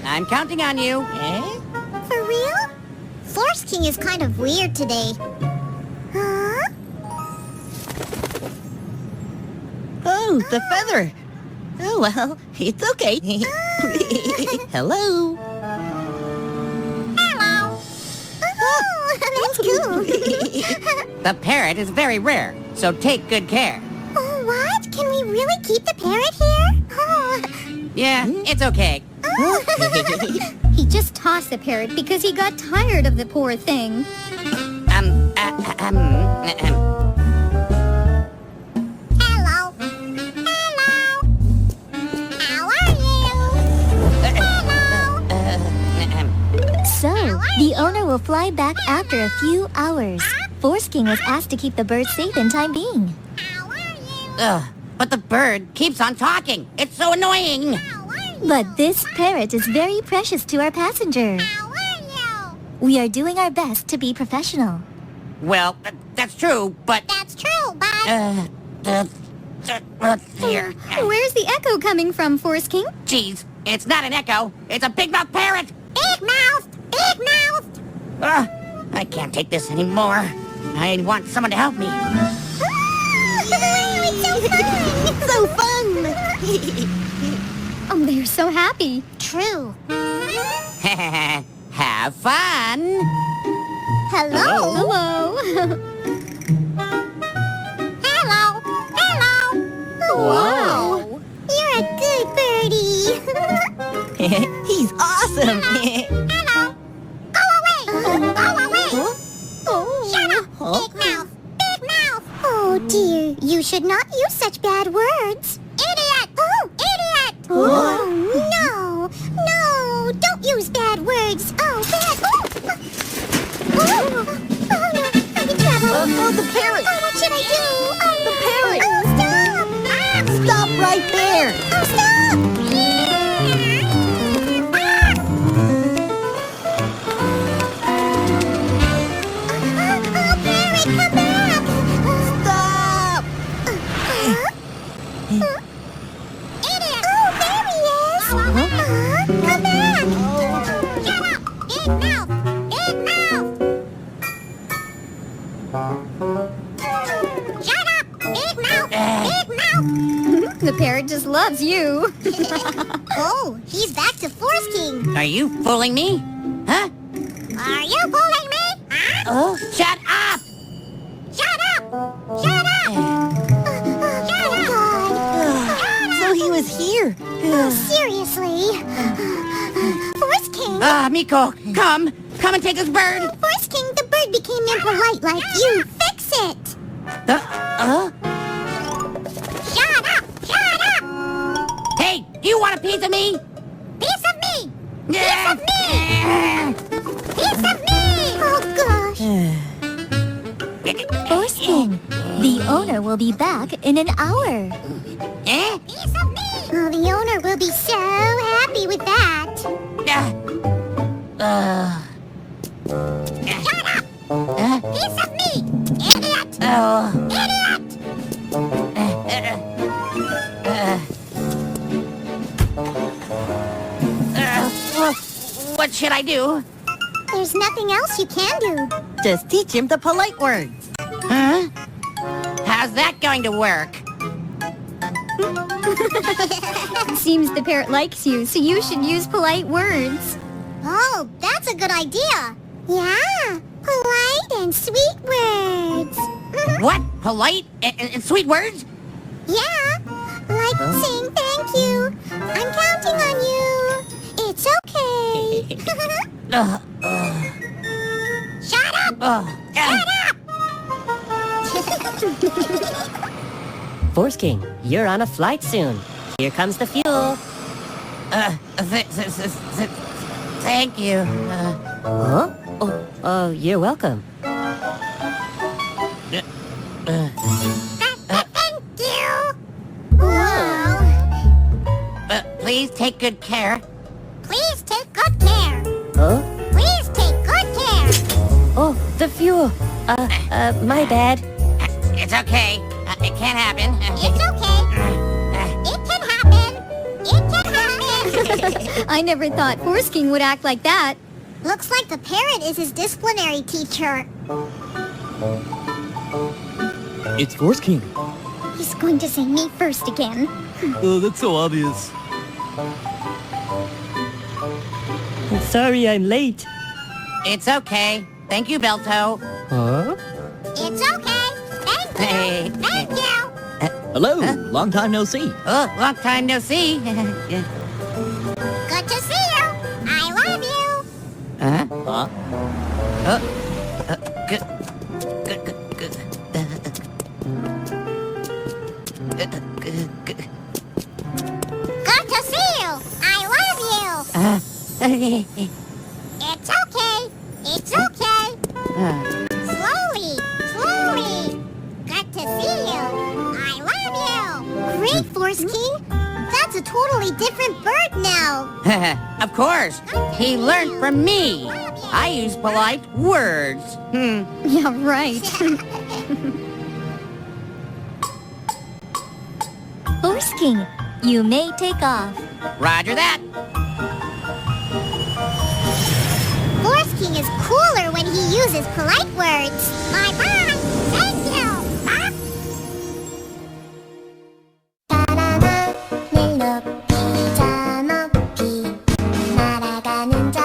I'm counting on you. For real? Forceking is kind of weird today. Huh? Oh, the feather. Oh, well, it's okay. Hello. Hello. Oh, that's cool. The parrot is very rare, so take good care. Oh, what? Can we really keep the parrot here? Oh. Yeah, it's okay. He just tossed the parrot because he got tired of the poor thing. Hello. Hello. How are you? Hello. So, the owner will fly back after a few hours. Forceking was asked to keep the bird safe in time being. How are you? But the bird keeps on talking. It's so annoying. How are you? But this parrot is very precious to our passenger. How are you? We are doing our best to be professional. Well, that's true, but... That's true, but... Here. Where's the echo coming from, Forceking? Jeez, it's not an echo. It's a big-mouth parrot. Big-mouthed! Big-mouthed! I can't take this anymore. I want someone to help me. It's so fun! So fun. Oh, they're so happy. True. Have fun. Hello. Hello. Hello. Hello. Wow. You're a good birdie. He's awesome. Hello. Go away. Go away. Shut up. Big mouth. Big mouth. Oh, dear. You should not use such bad words. Idiot. Oh, idiot. Oh, no. No. Don't use bad words. Oh, bad. Oh, no. I'm in trouble. Oh, the parrot. Oh, what should I do? Oh, The parrot. Oh, stop. Stop right there. Oh, stop. Oh, parrot, come back. Stop. Idiot. Oh, there he is. Come back. Shut up. Big mouth. Big mouth. Shut up. Big mouth. Big mouth. The parrot just loves you. Oh, he's back to Forceking. Are you fooling me? Huh? Are you fooling me? Huh? Shut up! Shut up. Shut up. Shut up. So he was here. Oh, seriously. Forceking. Miko, come and take this bird. Forceking, the bird became impolite like you. Fix it. Shut up. Shut up. Hey, do you want a piece of me? Piece of me. Piece of me. Piece of me. Oh, gosh. Forceking, the owner will be back in an hour. Piece of me. Oh, the owner will be so happy with that. Shut up. Piece of me. Idiot. Idiot. What should I do? There's nothing else you can do. Just teach him the polite words. Huh? How's that going to work? Seems the parrot likes you, so you should use polite words. Oh, that's a good idea. Yeah, polite and sweet words. What? Polite and sweet words? Yeah, like saying thank you. I'm counting on you. It's okay. Shut up! Shut up! Forceking, you're on a flight soon. Here comes the fuel. Thank you. Huh? Oh, you're welcome. Thank you. Whoa. Please take good care. Please take good care. Huh? Please take good care. Oh, the fuel. My bad. It's okay. It can't happen. It's okay. It can happen. It can happen. I never thought Forceking would act like that. Looks like the parrot is his disciplinary teacher. It's Forceking. He's going to say me first again. That's so obvious. Sorry I'm late. It's okay. Thank you, Belto. Huh? It's okay. Thank you. Hey. Thank you. Hello. Long time no see. Oh, long time no see. Good to see you. I love you. Huh? Huh? Good. Good. Good to see you. I love you. It's okay. It's okay. Slowly. Good to see you. I love you. Great, Forceking. That's a totally different bird now. Of course. He learned from me. I use polite words. Yeah, right. Forceking, you may take off. Roger that. Forceking is cooler when he uses polite words. Bye-bye. Thank you. Huh? 늘 높이 저 높이 날아가는 저